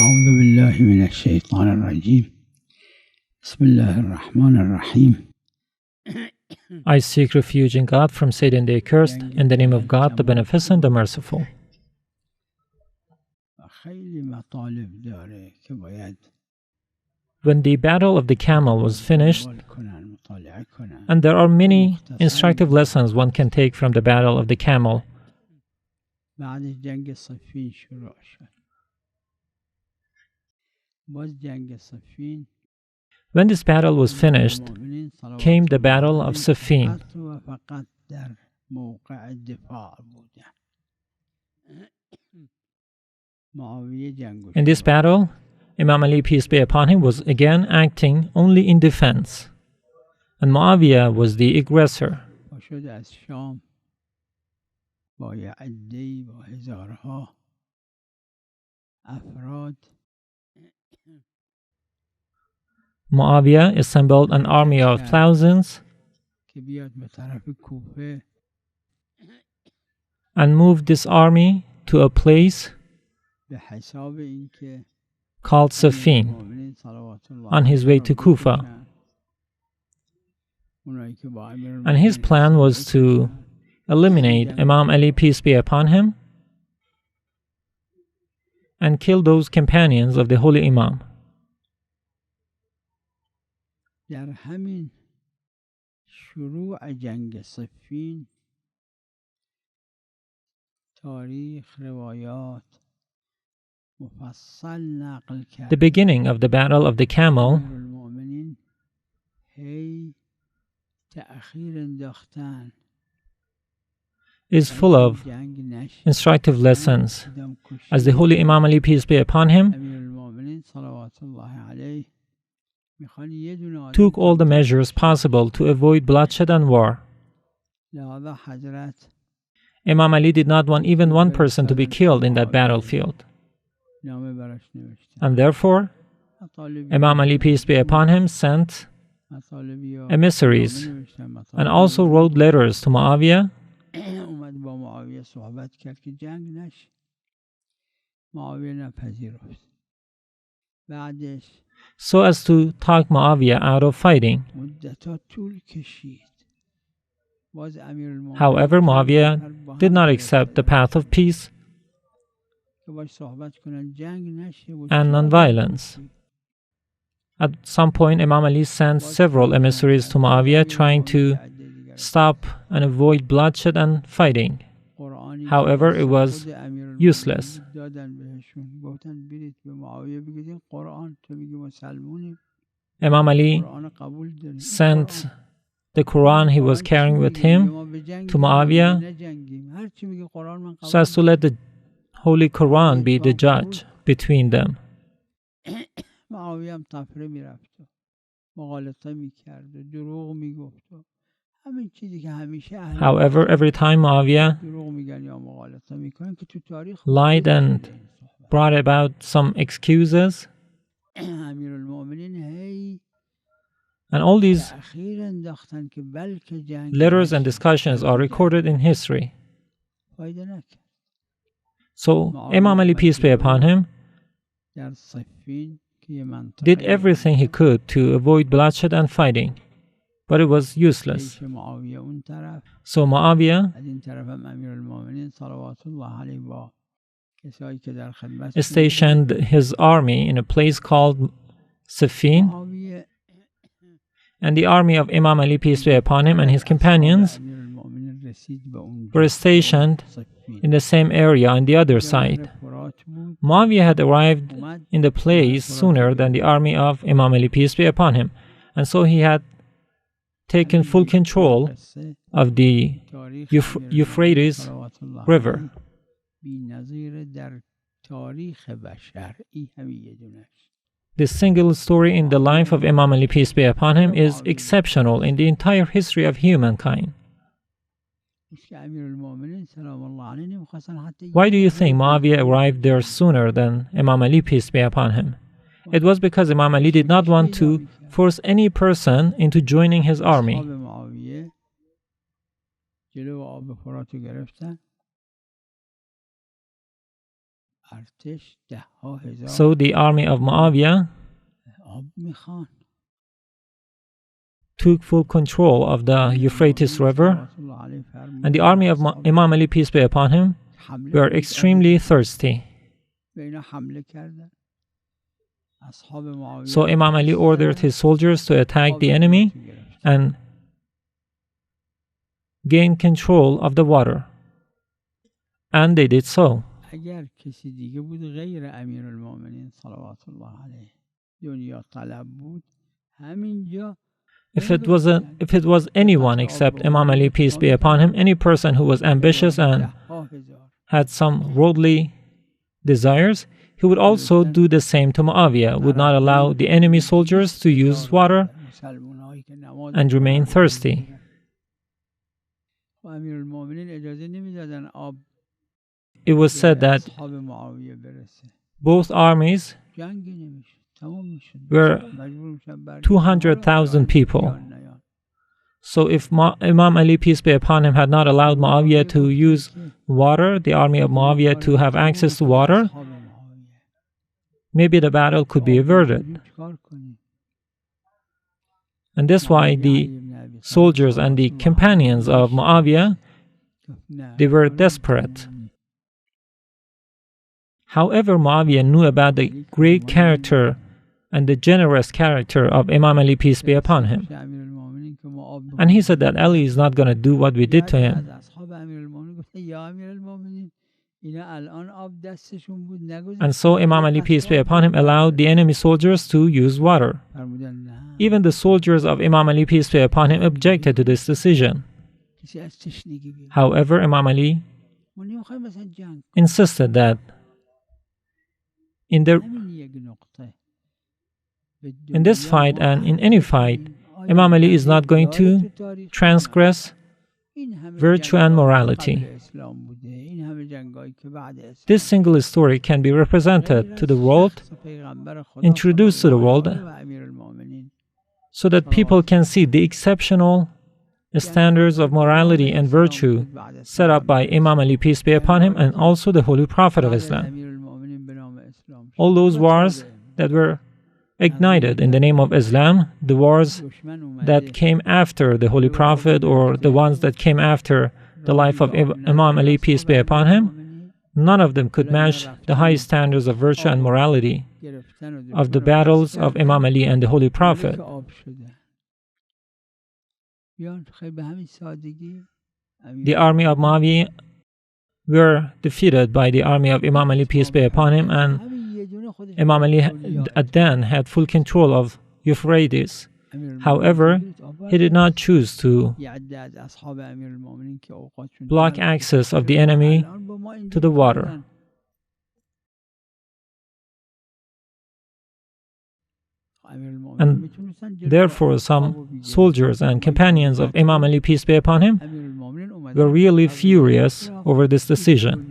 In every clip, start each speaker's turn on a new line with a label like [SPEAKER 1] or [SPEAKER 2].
[SPEAKER 1] أعوذ بالله من الشيطان الرجيم بسم الله الرحمن الرحيم.
[SPEAKER 2] I seek refuge in God from Satan the accursed, in the name of God, the Beneficent, the Merciful. When the battle of the camel was finished, and there are many instructive lessons one can take from the battle of the camel. When this battle was finished, came the battle of Siffin. In this battle, Imam Ali, peace be upon him, was again acting only in defense, and Muawiyah was the aggressor. Muawiyah assembled an army of thousands and moved this army to a place called Siffin on his way to Kufa. And his plan was to eliminate Imam Ali, peace be upon him, and kill those companions of the Holy Imam. The beginning of the battle of the camel is full of instructive lessons, as the Holy Imam Ali, peace be upon him, took all the measures possible to avoid bloodshed and war. Imam Ali did not want even one person to be killed in that battlefield. And therefore, Imam Ali, peace be upon him, sent emissaries and also wrote letters to Muawiyah so as to talk Muawiyah out of fighting. However, Muawiyah did not accept the path of peace and non-violence. At some point, Imam Ali sent several emissaries to Muawiyah trying to stop and avoid bloodshed and fighting. However, it was useless. Imam Ali sent the Quran he was carrying with him to Muawiyah so as to let the Holy Quran be the judge between them. However, every time Muawiyah lied and brought about some excuses, and all these letters and discussions are recorded in history. So Imam Ali, peace be upon him, did everything he could to avoid bloodshed and fighting, but it was useless. So Muawiyah stationed his army in a place called Siffin, and the army of Imam Ali, peace be upon him, and his companions were stationed in the same area on the other side. Muawiyah had arrived in the place sooner than the army of Imam Ali, peace be upon him, and so he had taken full control of the Euphrates River. This single story in the life of Imam Ali, peace be upon him, is exceptional in the entire history of humankind. Why do you think Muawiyah arrived there sooner than Imam Ali, peace be upon him? It was because Imam Ali did not want to force any person into joining his army. So the army of Muawiyah took full control of the Euphrates River, and the army of Imam Ali, peace be upon him, were extremely thirsty. So Imam Ali ordered his soldiers to attack the enemy and gain control of the water. And they did so. If it was anyone except Imam Ali, peace be upon him, any person who was ambitious and had some worldly desires, he would also do the same to Muawiyah, would not allow the enemy soldiers to use water and remain thirsty. It was said that both armies were 200,000 people. So if Imam Ali, peace be upon him, had not allowed Muawiyah to use water, the army of Muawiyah to have access to water, maybe the battle could be averted. And that's why the soldiers and the companions of Muawiyah, they were desperate. However, Muawiyah knew about the great character and the generous character of Imam Ali, peace be upon him. And he said that Ali is not going to do what we did to him. And so Imam Ali, peace be upon him, allowed the enemy soldiers to use water. Even the soldiers of Imam Ali, peace be upon him, objected to this decision. However, Imam Ali insisted that in this fight and in any fight, Imam Ali is not going to transgress virtue and morality. This single story can be represented to the world, introduced to the world, so that people can see the exceptional standards of morality and virtue set up by Imam Ali, peace be upon him, and also the Holy Prophet of Islam. All those wars that were ignited in the name of Islam, the wars that came after the Holy Prophet or the ones that came after the life of Imam Ali, peace be upon him, none of them could match the high standards of virtue and morality of the battles of Imam Ali and the Holy Prophet. The army of Muawiyah were defeated by the army of Imam Ali, peace be upon him, and Imam Ali at then had full control of Euphrates. However, he did not choose to block access of the enemy to the water. And therefore, some soldiers and companions of Imam Ali, peace be upon him, were really furious over this decision.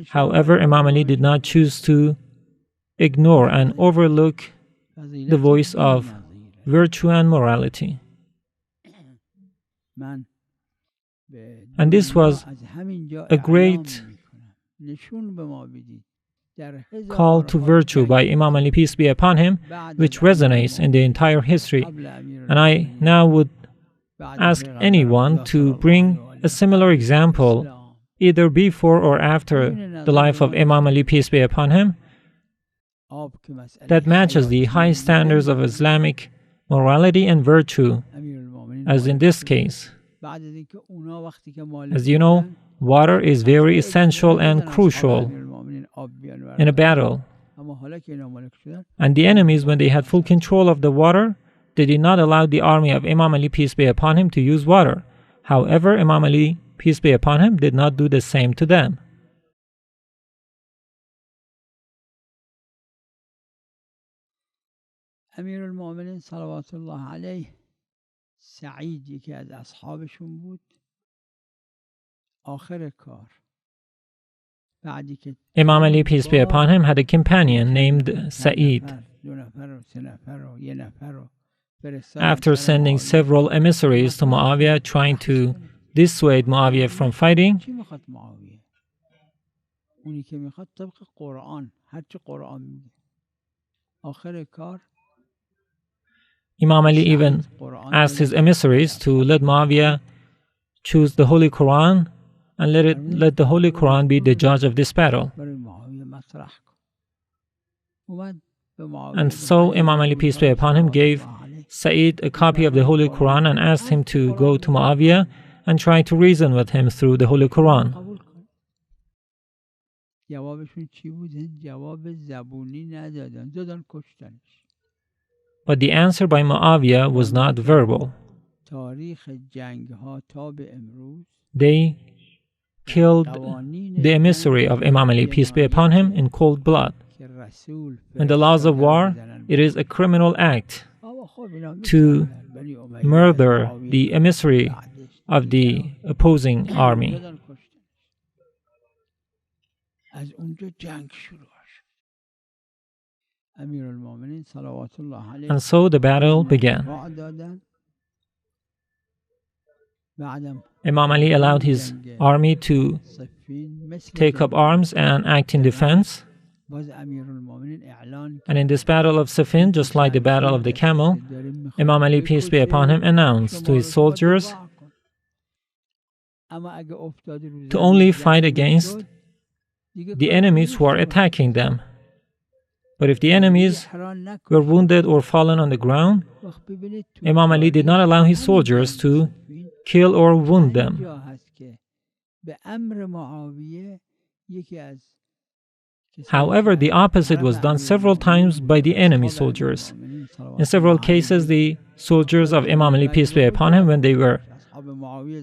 [SPEAKER 2] However, Imam Ali did not choose to ignore and overlook the voice of virtue and morality. And this was a great call to virtue by Imam Ali, peace be upon him, which resonates in the entire history. And I now would ask anyone to bring a similar example, either before or after the life of Imam Ali, peace be upon him, that matches the high standards of Islamic morality and virtue, as in this case. As you know, water is very essential and crucial in a battle. And the enemies, when they had full control of the water, they did not allow the army of Imam Ali, peace be upon him, to use water. However, Imam Ali, peace be upon him, did not do the same to them.
[SPEAKER 1] امیر المؤمنین صلوات الله علیه سعید یکی از اصحابشون بود. آخر کار
[SPEAKER 2] Imam Ali, peace be upon him, had a companion named Sa'id. After sending several emissaries to Muawiyah trying to dissuade Muawiyah from fighting, Imam Ali even asked his emissaries to let Muawiyah choose the Holy Quran and let the Holy Quran be the judge of this battle. And so Imam Ali, peace be upon him, gave Sayyid a copy of the Holy Quran and asked him to go to Muawiyah and try to reason with him through the Holy Quran. But the answer by Muawiyah was not verbal. They killed the emissary of Imam Ali, peace be upon him, in cold blood. In the laws of war, it is a criminal act to murder the emissary of the opposing army. And so the battle began. Imam Ali allowed his army to take up arms and act in defense. And in this battle of Siffin, just like the battle of the camel, Imam Ali, peace be upon him, announced to his soldiers to only fight against the enemies who are attacking them. But if the enemies were wounded or fallen on the ground, Imam Ali did not allow his soldiers to kill or wound them. However, the opposite was done several times by the enemy soldiers. In several cases, the soldiers of Imam Ali, peace be upon him, when they were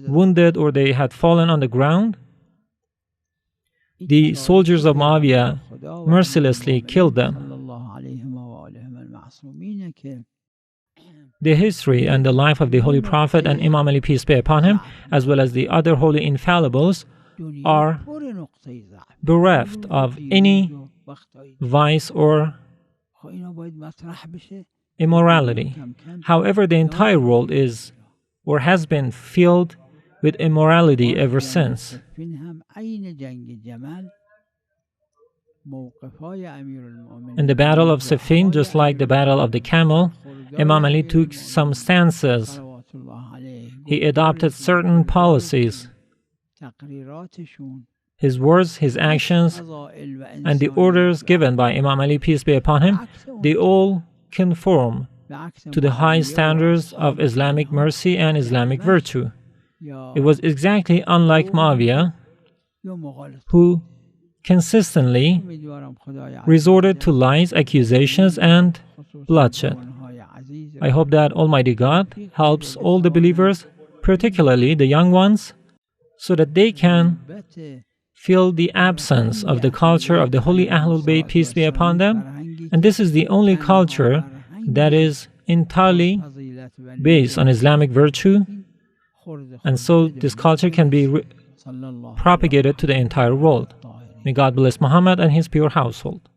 [SPEAKER 2] wounded or they had fallen on the ground, the soldiers of Muawiyah mercilessly killed them. The history and the life of the Holy Prophet and Imam Ali, peace be upon him, as well as the other holy infallibles, are bereft of any vice or immorality. However, the entire world is or has been filled with immorality ever since. In the battle of Siffin, just like the battle of the camel, Imam Ali took some stances. He adopted certain policies. His words, his actions, and the orders given by Imam Ali, peace be upon him, they all conform to the high standards of Islamic mercy and Islamic virtue. It was exactly unlike Muawiyah, who consistently resorted to lies, accusations, and bloodshed. I hope that Almighty God helps all the believers, particularly the young ones, so that they can feel the absence of the culture of the holy Ahlul Bayt, peace be upon them. And this is the only culture that is entirely based on Islamic virtue. And so this culture can be propagated to the entire world. May God bless Muhammad and his pure household.